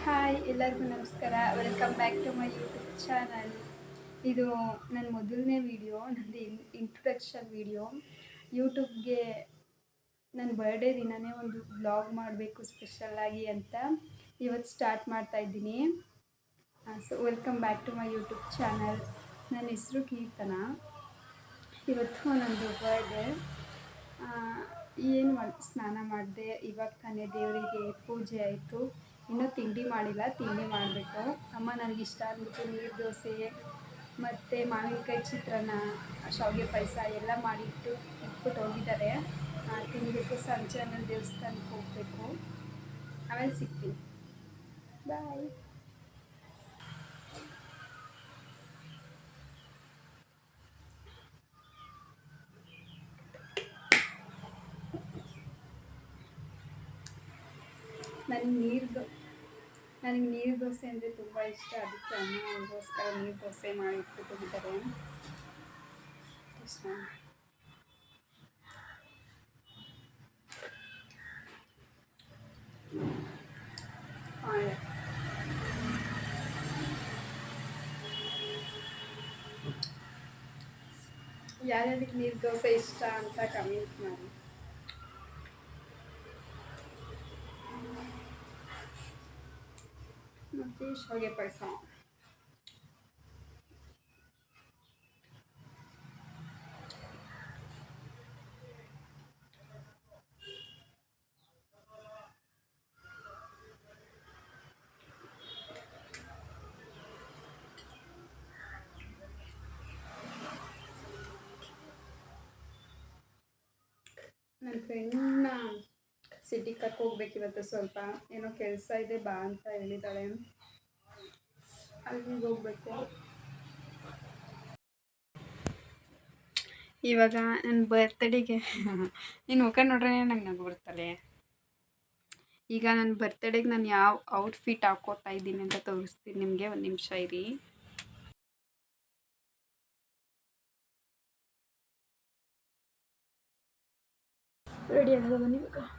Hi ಎಲ್ಲರಿಗೂ ನಮಸ್ಕಾರ. Welcome back to my YouTube channel. ಇದು ನನ್ನ ಮೊದಲನೇ ವಿಡಿಯೋ, ನಂದು ಇಂಟ್ರೊಡಕ್ಷನ್ ವಿಡಿಯೋ. ಯೂಟ್ಯೂಬ್ಗೆ ನನ್ನ ಬರ್ಡೇ ದಿನವೇ ಒಂದು ಬ್ಲಾಗ್ ಮಾಡಬೇಕು ಸ್ಪೆಷಲ್ಲಾಗಿ ಅಂತ ಇವತ್ತು ಸ್ಟಾರ್ಟ್ ಮಾಡ್ತಾ ಇದ್ದೀನಿ. So welcome back to my YouTube channel. ನನ್ನ ಹೆಸರು ಕೀರ್ತನ. ಇವತ್ತು ನನ್ನದು ಬರ್ಡೇ. ಏನು ಸ್ನಾನ ಮಾಡಿದೆ, ಇವಾಗ ತಾನೇ ದೇವರಿಗೆ ಪೂಜೆ ಆಯಿತು. ಇನ್ನೂ ತಿಂಡಿ ಮಾಡಿಲ್ಲ, ತಿಂಡಿ ಮಾಡಬೇಕು. ಅಮ್ಮ ನನಗಿಷ್ಟ ಅಂದ್ಬಿಟ್ಟು ನೀರು ದೋಸೆ ಮತ್ತು ಮಾವಿನಕಾಯಿ ಚಿತ್ರಾನ್ನ, ಶಾವಿಗೆ ಪಾಯಸ ಎಲ್ಲ ಇಟ್ಬಿಟ್ಟು ಹೋಗಿದ್ದಾರೆ. ತಿನ್ನಬೇಕು. ಸಂಜೆ ಆಮೇಲೆ ದೇವಸ್ಥಾನಕ್ಕೆ ಹೋಗಬೇಕು. ಆಮೇಲೆ ಸಿಗ್ತೀನಿ. ಬಾಯ್. ನನಗೆ ನೀರು ದೋಸೆ ಅಂದರೆ ತುಂಬ ಇಷ್ಟ. ಅದಕ್ಕೆ ಅಮ್ಮ ನನಗೋಸ್ಕರ ನೀರು ದೋಸೆ ಮಾಡಿ ಇಟ್ಬಿಟ್ಟಿದ್ದಾರೆ. ಇಷ್ಟ ಯಾರ್ಯಾರಿಗೆ ನೀರು ದೋಸೆ ಇಷ್ಟ ಅಂತ ಕಮೆಂಟ್ ಮಾಡಿ. ಮತ್ತು ಶಾವಿಗೆ ಪಾಯಸ. ನನ್ನ ಫ್ರೆಂಡ್ನ ಸಿಟಿಗೆ ಕರ್ಕೋಗ್ಬೇಕು ಇವತ್ತು. ಸ್ವಲ್ಪ ಏನೋ ಕೆಲಸ ಇದೆ, ಬಾ ಅಂತ ಹೇಳಿದ್ದಾಳೆ. ಅಲ್ಲಿಗೆ ಹೋಗ್ಬೇಕು. ಇವಾಗ ನನ್ನ ಬರ್ತ್ಡೇಗೆ ನೀನು ಮುಖ ನೋಡ್ರೆ ನಂಗೆ ನಗು ಬರ್ತಲೆ. ಈಗ ನನ್ನ ಬರ್ತ್ಡೇಗೆ ನಾನು ಯಾವ ಔಟ್ಫಿಟ್ ಹಾಕೋತಾ ಇದ್ದೀನಿ ಅಂತ ತೋರಿಸ್ತೀನಿ ನಿಮಗೆ. ಒಂದು ನಿಮಿಷ ಇರಿ. ರೆಡಿ ಆಗೋದು ಬನ್ನಿ ಇವಾಗ.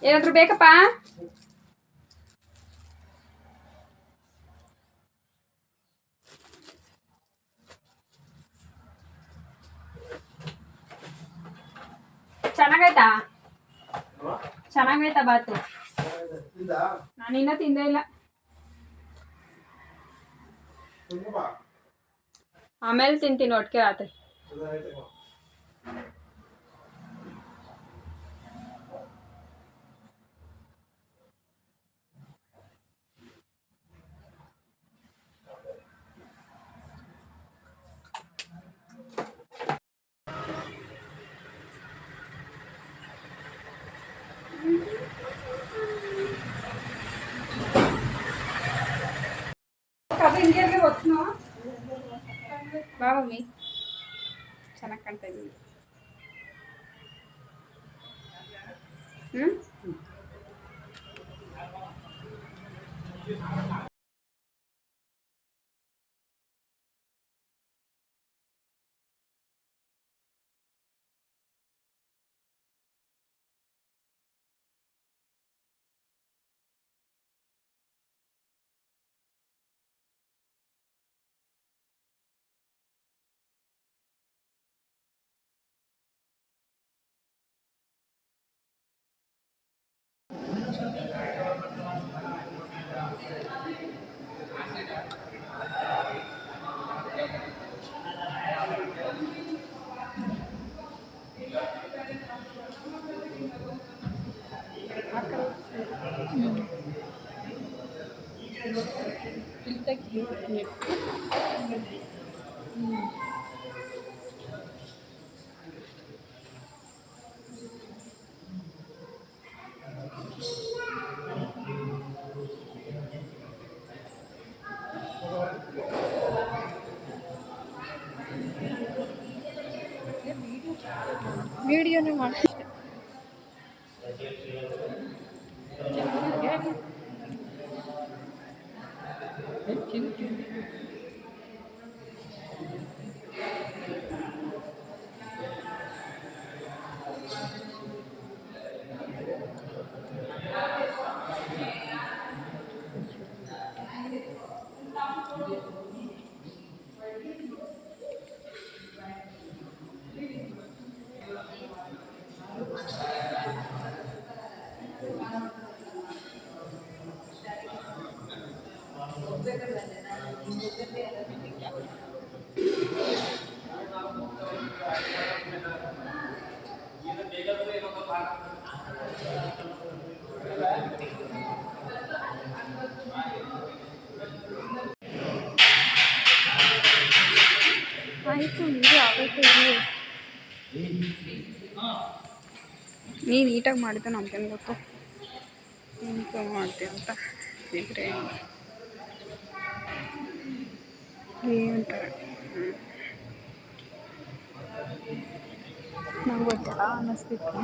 ಏನಾದರೂ ಬೇಕಪ್ಪ? ಚೆನ್ನಾಗೈತಾ? ಚೆನ್ನಾಗೈತಾ ಬಾತು? ನಾನು ಇನ್ನೂ ತಿಂದೇ ಇಲ್ಲ. ಆಮೇಲೆ ತಿಂತೀನಿ ಒಟ್ಟಿಗೆ ರಾತ್ರಿ. ಬಾ ಮಮ್ಮಿ, ಚೆನ್ನಾಗಿ ಕಾಣ್ತಾ ಇದ್ದೀನಿ. ವಿಡಿಯೋನೇ ಮಾಡಿ ಆಯಿತು. ಇದು ಆಗೈತೆ. ನೀನು ನೀಟಾಗಿ ಮಾಡಿದ್ದು ನಮ್ಗೇನು ಗೊತ್ತು ನೀಟಾಗಿ ಮಾಡ್ತೀಯ ಅಂತ ಇದ್ರೆ ಏನಂತಾರೆ ನಂಗೆ ಗೊತ್ತಿಲ್ಲ ಅನ್ನಿಸ್ತಿತ್ತು.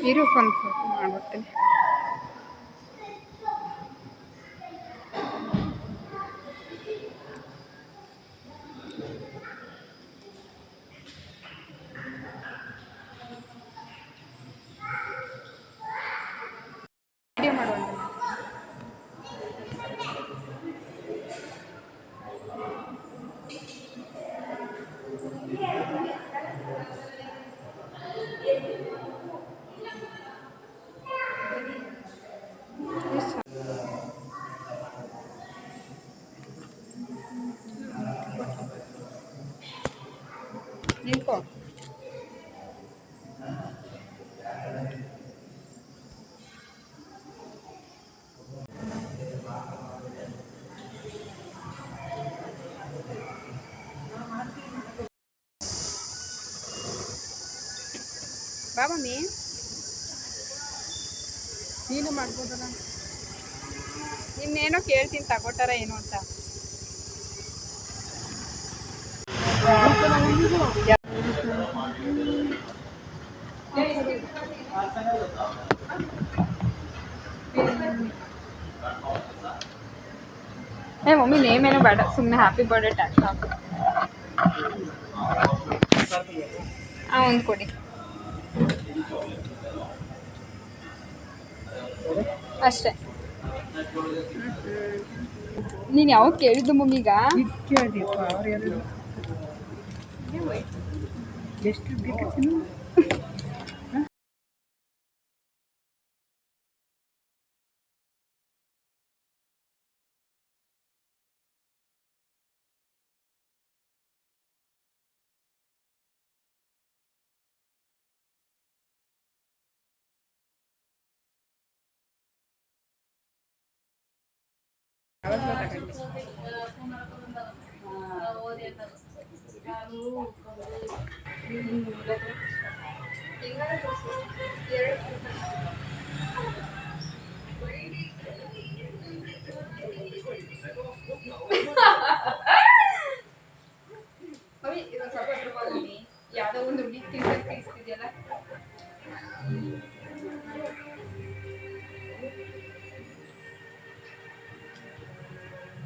ಇರು ಫೋನ್ ಮಾಡ್ಬಿಡ್ತೀನಿ. ವಿಡಿಯೋ ಮಾಡುವಂತ ನಿಂತ್ಕೋ. ಬಾ ಮಮ್ಮಿ, ನೀನು ಮಾಡ್ಬೋದಲ್ಲ. ಇನ್ನೇನೋ ಕೇಳ್ತೀನಿ ತಗೋತಾರ ಏನು ಅಂತ. ಮಮ್ಮಿ ನೇಮ್ ಏನೋ ಬೇಡ, ಸುಮ್ಮನೆ ಹ್ಯಾಪಿ ಬರ್ಡೇ ಟ್ಯಾಕ್ಸ್ ಹಾಕು. ಒಂದು ಕೊಡಿ ಅಷ್ಟೇ. ನೀನು ಯಾವಾಗ ಕೇಳಿದ್ದು ಮಮ್ಮೀಗ? ಎಷ್ಟು ಯಾವುದೋ ಒಂದು ಹುಡುಗಿ ತಿನ್ನಿಸ್ತಿದೆಯಲ್ಲ.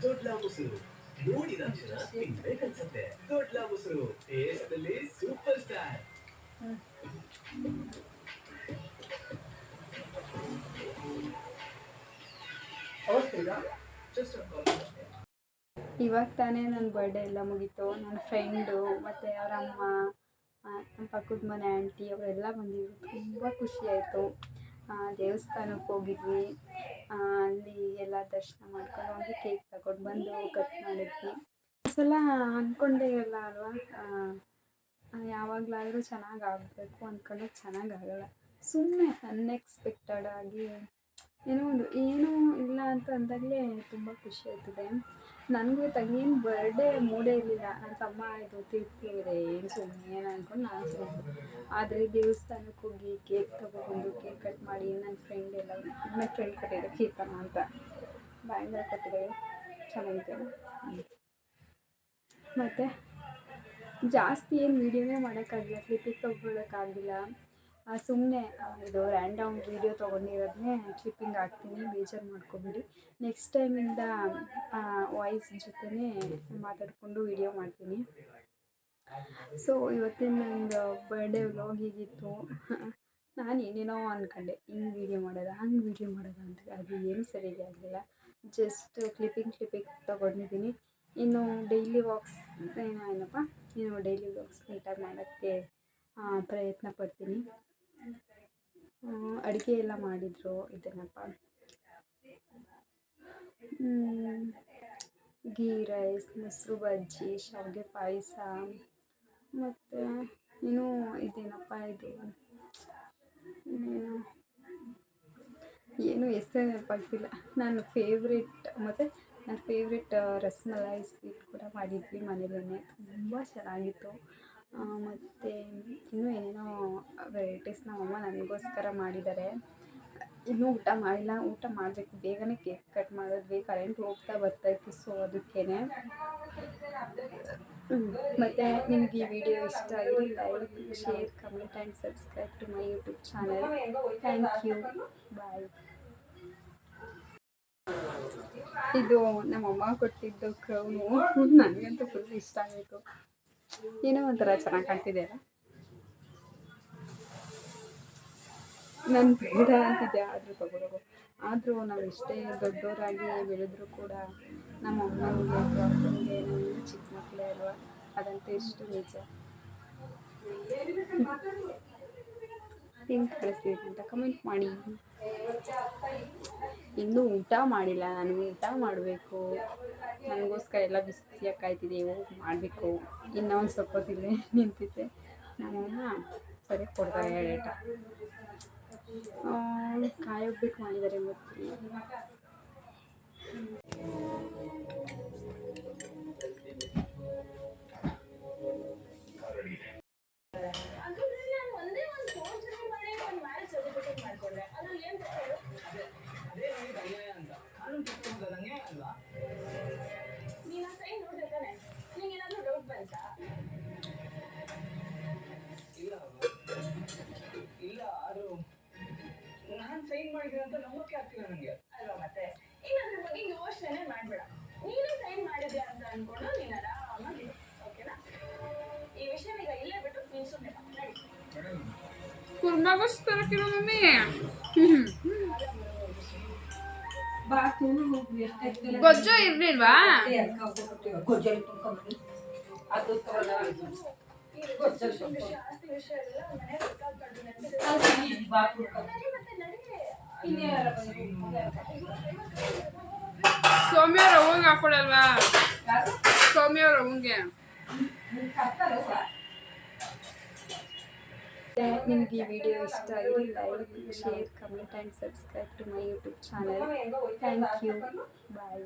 ದೊಡ್ಡ ಮೊಸರು ನೋಡಿದ ಕ್ಷಣ ತಿನ್ಬೇಕನ್ಸುತ್ತೆ. ದೊಡ್ಡ ಮೊಸರು ಟೇಸ್ಟಲ್ಲಿ ಸೂಪರ್ ಸ್ಟಾರ್. ಇವಾಗ ತಾನೇ ನನ್ನ ಬರ್ಡೇ ಎಲ್ಲ ಮುಗೀತು. ನನ್ನ ಫ್ರೆಂಡು ಮತ್ತು ಅವರ ಅಮ್ಮ, ನಮ್ಮ ಪಕ್ಕದ ಮನೆ ಆಂಟಿ ಅವರೆಲ್ಲ ಬಂದಿದ್ರು. ತುಂಬ ಖುಷಿಯಾಯಿತು. ದೇವಸ್ಥಾನಕ್ಕೆ ಹೋಗಿದ್ವಿ. ಅಲ್ಲಿ ಎಲ್ಲ ದರ್ಶನ ಮಾಡ್ಕೊಂಡು ಹೋಗಿ ಕೇಕ್ ತಗೊಂಡು ಬಂದು ಕಟ್ ಮಾಡಿದ್ವಿ. ಈ ಸಲ ಅಂದ್ಕೊಂಡೇ ಇರಲ್ಲ ಅಲ್ವಾ, ಯಾವಾಗಲಾದರೂ ಚೆನ್ನಾಗಿ ಆಗಬೇಕು ಅಂದ್ಕೊಂಡ್ರೆ ಚೆನ್ನಾಗಾಗಲ್ಲ. ಸುಮ್ಮನೆ ಅನ್ಎಕ್ಸ್ಪೆಕ್ಟೆಡ್ ಆಗಿ ಏನೂ ಇಲ್ಲ ಅಂತ ಅಂದಾಗಲೇ ತುಂಬ ಖುಷಿ ಆಗ್ತದೆ. ನನಗೂ ತಂಗೇನು ಬರ್ಡೇ ಮೂಡೇ ಇರಲಿಲ್ಲ. ನನ್ನ ತಮ್ಮ ಇದು ತಿಳ್ತಿದ್ದಾರೆ ಏನು ಸುಮ್ಮನೆ ಅಂದ್ಕೊಂಡು ನಾನು ಸುಮ್ಮನೆ. ಆದರೆ ದೇವಸ್ಥಾನಕ್ಕೆ ಹೋಗಿ ಕೇಕ್ ತೊಗೊಬಂದು ಕೇಕ್ ಕಟ್ ಮಾಡಿ ನನ್ನ ಫ್ರೆಂಡ್ ಕೊಟ್ಟಿದ್ದೆ ಕೀರ್ತನ ಅಂತ ಬ್ಯಾಂಗಲ್ ಕೊಟ್ಟಿದ್ದಾರೆ, ಚೆನ್ನಾಗಿದೆ. ಮತ್ತು ಜಾಸ್ತಿ ಏನು ವೀಡಿಯೋನೇ ಮಾಡೋಕ್ಕಾಗಿಲ್ಲ, ಕ್ಲಿಪ್ಪಿಗೆ ತೊಗೊಳಕ್ಕಾಗಿಲ್ಲ. ಸುಮ್ಮನೆ ಇದು ರ್ಯಾಂಡಮ್ ವೀಡಿಯೋ ತೊಗೊಂಡಿರೋದನ್ನೇ ಕ್ಲಿಪ್ಪಿಂಗ್ ಹಾಕ್ತೀನಿ, ಬೇಜಾರು ಮಾಡ್ಕೊಬೇಡಿ. ನೆಕ್ಸ್ಟ್ ಟೈಮಿಂದ ವಾಯ್ಸ್ ಜೊತೆನೇ ಮಾತಾಡಿಕೊಂಡು ವೀಡಿಯೋ ಮಾಡ್ತೀನಿ. ಸೊ ಇವತ್ತಿನ ನಂದು ಬರ್ಡೇ ವ್ಲಾಗ್ ಹೀಗಿತ್ತು. ನಾನು ಏನೇನೋ ಅಂದ್ಕೊಂಡೆ, ಹಿಂಗೆ ವೀಡಿಯೋ ಮಾಡೋದಾ ಹಂಗೆ ವೀಡಿಯೋ ಮಾಡೋದಾ ಅಂತ, ಅದು ಏನೂ ಸರಿಯಾಗಿ ಆಗಲಿಲ್ಲ. ಜಸ್ಟ್ ಕ್ಲಿಪ್ಪಿಂಗ್ ತೊಗೊಂಡಿದ್ದೀನಿ. ಇನ್ನು ಡೈಲಿ ವ್ಲಾಗ್ಸ್ ಡೈಲಿ ವ್ಲಾಗ್ಸ್ ನೀಟಾಗಿ ಮಾಡೋಕ್ಕೆ ಪ್ರಯತ್ನ ಪಡ್ತೀನಿ. ಅಡುಗೆ ಎಲ್ಲ ಮಾಡಿದರು ಇದೇನಪ್ಪ ಗೀ ರೈಸ್, ಮೊಸರು ಬಜ್ಜಿ, ಶಾವಿಗೆ ಪಾಯಸ, ಮತ್ತು ಇನ್ನೂ ಇದೇನಪ್ಪ ಇದು ಏನು ಹೆಸರು ನೆನಪಾಗ್ತಿಲ್ಲ. ನನ್ನ ಫೇವ್ರೆಟ್ ರಸ್ಮಲಾಯಿ ಸ್ವೀಟ್ ಕೂಡ ಮಾಡಿದ್ವಿ ಮನೇಲೇ, ತುಂಬ ಚೆನ್ನಾಗಿತ್ತು. ಮತ್ತು ಇನ್ನೂ ಏನೇನೋ ವೆರೈಟೀಸ್ ನಮ್ಮಮ್ಮ ನನಗೋಸ್ಕರ ಮಾಡಿದ್ದಾರೆ. ಇನ್ನೂ ಊಟ ಮಾಡಿಲ್ಲ, ಊಟ ಮಾಡಬೇಕು. ಬೇಗನೆ ಕೇಕ್ ಕಟ್ ಮಾಡಿದ್ವಿ, ಕರೆಂಟ್ ಹೋಗ್ತಾ ಬರ್ತಾಯಿತ್ತು, ಸೊ ಅದಕ್ಕೇ. ಮತ್ತು ನಿಮ್ಗೆ ಈ ವಿಡಿಯೋ ಇಷ್ಟ ಆಗಿ like, share, comment and subscribe to my YouTube channel. Thank you, bye. ಇದು ನಮ್ಮಮ್ಮ ಕೊಟ್ಟಿದ್ದು ಕ್ರೌನು, ನನಗಂತೂ ಫುಲ್ ಇಷ್ಟ ಆಯಿತು. ಏನೋ ಒಂಥರ ಚೆನ್ನಾಗಿ ಕಾಣ್ತಿದೆ ಅಲ್ಲ. ನಾನು ಬೇಡ ಅಂತಿದ್ದೆ, ಆದರೂ ತಗೊಳ್ಳೋದು. ಆದರೂ ನಾವು ಎಷ್ಟೇ ದೊಡ್ಡವರಾಗಿ ಬೆಳೆದರೂ ಕೂಡ ನಮ್ಮ ಅಮ್ಮನಿಗೆ ಅಥವಾ ಅಪ್ಪನಿಗೆ ನಾವು ಚಿಕ್ಕ ಮಕ್ಕಳೇ ಅಲ್ವಾ, ಅದಂತೂ ಎಷ್ಟು ನಿಜ. ಹೆಂಗೆ ಕಳಿಸ್ತೀವಿ ಅಂತ ಕಮೆಂಟ್ ಮಾಡಿ. ಇನ್ನೂ ಊಟ ಮಾಡಿಲ್ಲ, ನಾನು ಊಟ ಮಾಡಬೇಕು. ನನಗೋಸ್ಕರ ಎಲ್ಲ ಬಿಸಿ ಬಿಸಿಯಾಗಿ ಕಾಯ್ತಿದೆ, ಹೋಗಿ ಮಾಡಬೇಕು. ಇನ್ನೂ ಒಂದು ಸ್ವಲ್ಪ ಹೊತ್ತಿಲ್ಲೇ ನಿಂತಿದ್ದೆ, ನಮ್ಮಮ್ಮ ಸರಿ ಕೊಡ್ತಾರೆ ರೇಟ. ಕಾಯಿ ಒಬ್ಬಟ್ಟು ಮಾಡಿದ್ದಾರೆ ಇವತ್ತು. ನಾನು ಸೈನ್ ಮಾಡಿದ್ರೆ ಅಂತ ನಂಬಕ್ಕೆ ಆಗ್ತಿಲ್ಲ ನನಗೆ ಅಲ್ವಾ. ಮತ್ತೆ ಇನ್ನು ಅದ್ರ ಬಗ್ಗೆ ಯೋಚನೆ ಮಾಡಬೇಡ, ನೀನು ಸೈನ್ ಮಾಡಿದ್ಯಾ ಅಂತ ಅನ್ಕೊಂಡು ನೀನು ಆರಾಮಾಗಿ, ಓಕೆನಾ? ಈ ವಿಷಯ ಈಗ ಇಲ್ಲೇ ಬಿಟ್ಟು ನೀನು ಸುಮ್ಮನೆ ನಡಿ. ಕುರ್ಮಾಗೋಸ್ಕರ ಕಿಲೋ ಮಮ್ಮಿ ಗೊಜ್ಜು ಇರ್ಲಿಲ್ವಾ? ಸೌಮ್ಯ ರವಂಗೆ ಹಾಕೊಳಲ್ವಾ? ಸೌಮ್ಯ ರವಂಗೆ ನಿಮ್ಗೆ ಈ ವಿಡಿಯೋ ಇಷ್ಟ ಆಗಿ like, share, comment and subscribe to my YouTube channel. Thank you, bye.